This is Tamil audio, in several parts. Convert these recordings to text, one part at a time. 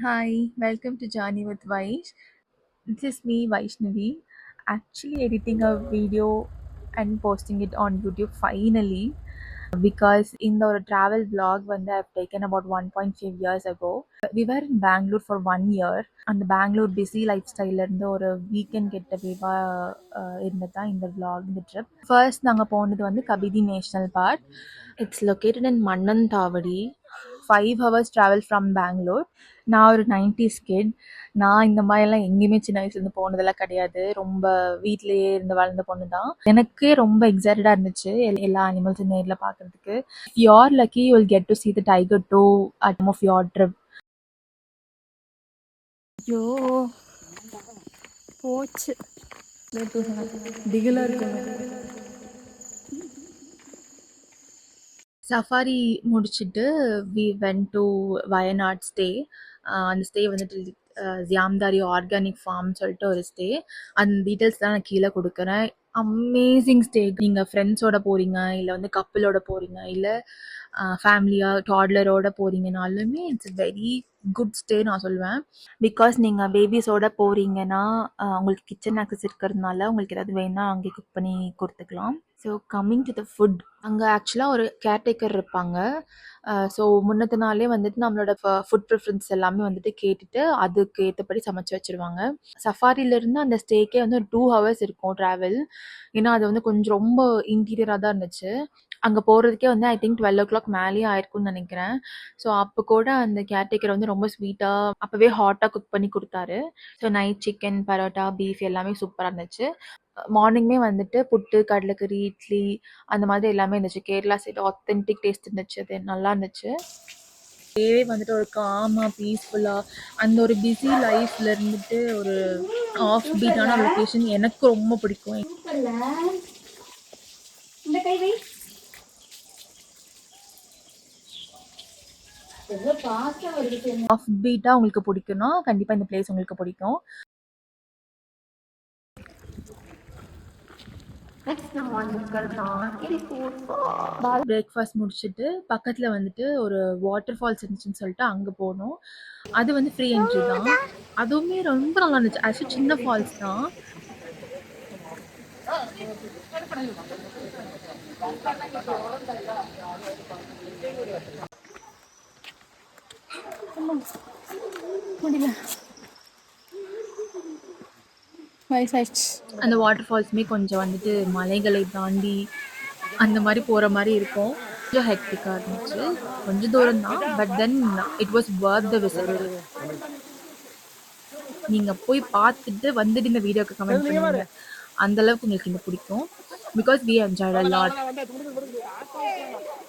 Hi, welcome to Journey with Vaish. This is me, Vaishnavi, actually editing a video and posting it on YouTube finally because in the travel vlog when I've taken about 1.5 years ago. We were in Bangalore for 1 year and the Bangalore busy lifestyle இருந்து ஒரு வீக்கெண்ட் கெட்டவேவா இருந்தது தான் இந்த vlog இந்த ட்ரிப். ஃபர்ஸ்ட் நாங்கள் போனது வந்து Kabini national park. It's located in Mananthavady. 5 hours travel from Bangalore. நான் ஒரு 90s கிட். நான் இந்த மாதிரிலாம் எங்கேயுமே சின்ன வயசுலேருந்து போனதெல்லாம் கிடையாது. ரொம்ப வீட்டிலேயே இருந்து வளர்ந்த பொண்ணு தான். எனக்கே ரொம்ப எக்ஸைட்டடாக இருந்துச்சு எல்லா அனிமல்ஸும் நேரில் பார்க்குறதுக்கு. If you are lucky you will get to see the tiger too at time of your trip. ஐயோ போச்சு. திகிலாக இருக்குங்க. சஃபாரி முடிச்சுட்டு we went to Wayanad stay. அந்த ஸ்டே வந்துட்டு ஜியாம்தாரி ஆர்கானிக் ஃபார்ம் சொல்லிட்டு ஒரு ஸ்டே. அந்த டீட்டெயில்ஸ் தான் நான் கீழே கொடுக்குறேன். Amazing stay. நீங்கள் ஃப்ரெண்ட்ஸோட போகிறீங்க இல்லை வந்து கப்பிளோட போகிறீங்க இல்லை ஃபேமிலியாக டாட்லரோட போகிறீங்கனாலுமே இட்ஸ் வெரி குட் ஸ்டே நான் சொல்லுவேன். பிகாஸ் நீங்கள் பேபிஸோட போகிறீங்கன்னா உங்களுக்கு கிச்சன் ஆக்சஸ் இருக்கிறதுனால உங்களுக்கு ஏதாவது வேணால் அங்கே குக் பண்ணி கொடுத்துக்கலாம். So coming to the food, அங்கே ஆக்சுவலாக ஒரு கேர்டேக்கர் இருப்பாங்க. ஸோ முன்னத்து நாளே வந்துட்டு நம்மளோட ஃபுட் ப்ரிஃபரன்ஸ் எல்லாமே வந்துட்டு கேட்டுட்டு அதுக்கு ஏற்றபடி சமைச்சு வச்சுருவாங்க. சஃபாரியிலேருந்து அந்த ஸ்டேக்கே வந்து ஒரு 2 hours இருக்கும் ட்ராவல். ஏன்னா அது வந்து கொஞ்சம் ரொம்ப இன்டீரியராக தான் இருந்துச்சு. அங்கே போகிறதுக்கே வந்து ஐ திங்க் 12 o'clock மேலேயே ஆயிருக்கும்னு நினைக்கிறேன். ஸோ அப்போ கூட அந்த கேர்டேக்கர் வந்து ரொம்ப ஸ்வீட்டாக அப்போவே ஹாட்டாக குக் பண்ணி கொடுத்தாரு. So night chicken, parotta, beef எல்லாமே சூப்பராக இருந்துச்சு. மார்னிங்குமே வந்துட்டு புட்டு, கடலைக்கறி, இட்லி அந்த மாதிரி எல்லாமே இருந்துச்சு. கேரளா சைடு ஆத்தென்டிக் டேஸ்ட் இருந்துச்சு. அது நல்லா இருந்துச்சு. டேவே வந்துட்டு ஒரு காமாக பீஸ்ஃபுல்லாக அந்த ஒரு பிஸி லைஃப்ல இருந்துட்டு ஒரு ஆஃப் பீட்டான லொக்கேஷன் எனக்கு ரொம்ப பிடிக்கும். ஆஃப் பீட்டா உங்களுக்கு பிடிக்கும்னா கண்டிப்பாக இந்த பிளேஸ் உங்களுக்கு பிடிக்கும். பிரேக்ஃபாஸ்ட் முடிச்சுட்டு பக்கத்தில் வந்துட்டு ஒரு வாட்டர் ஃபால்ஸ் இருந்துச்சுன்னு சொல்லிட்டு அங்கே போனோம். அது வந்து ஃப்ரீ என்ட்ரி தான். அதுவுமே ரொம்ப நல்லா இருந்துச்சு. ஆக்சுவலி சின்ன ஃபால்ஸ் தான். முடியல, வயசாயிடுச்சு. அந்த வாட்டர் ஃபால்ஸுமே கொஞ்சம் வந்துட்டு மலைகளை தாண்டி அந்த மாதிரி போகிற மாதிரி இருக்கும். கொஞ்சம் ஹெக்டிக்காக இருந்துச்சு. கொஞ்சம் தூரம் தான், but then it was worth the visit. நீங்கள் போய் பார்த்துட்டு வந்துட்டு இந்த வீடியோக்கு கமெண்ட் பண்ணுங்க. அந்த அளவுக்கு உங்களுக்கு இந்த பிடிக்கும். Because we enjoyed a lot.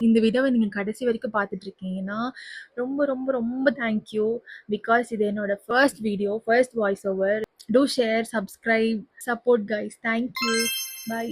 இந்த வீடியோவை நீங்கள் கடைசி வரைக்கும் பார்த்துட்டு இருக்கீங்கன்னா ரொம்ப ரொம்ப ரொம்ப தேங்க்யூ. பிகாஸ் இது என்னோட first video, first voice over. To share, subscribe, support guys. Thank you. By.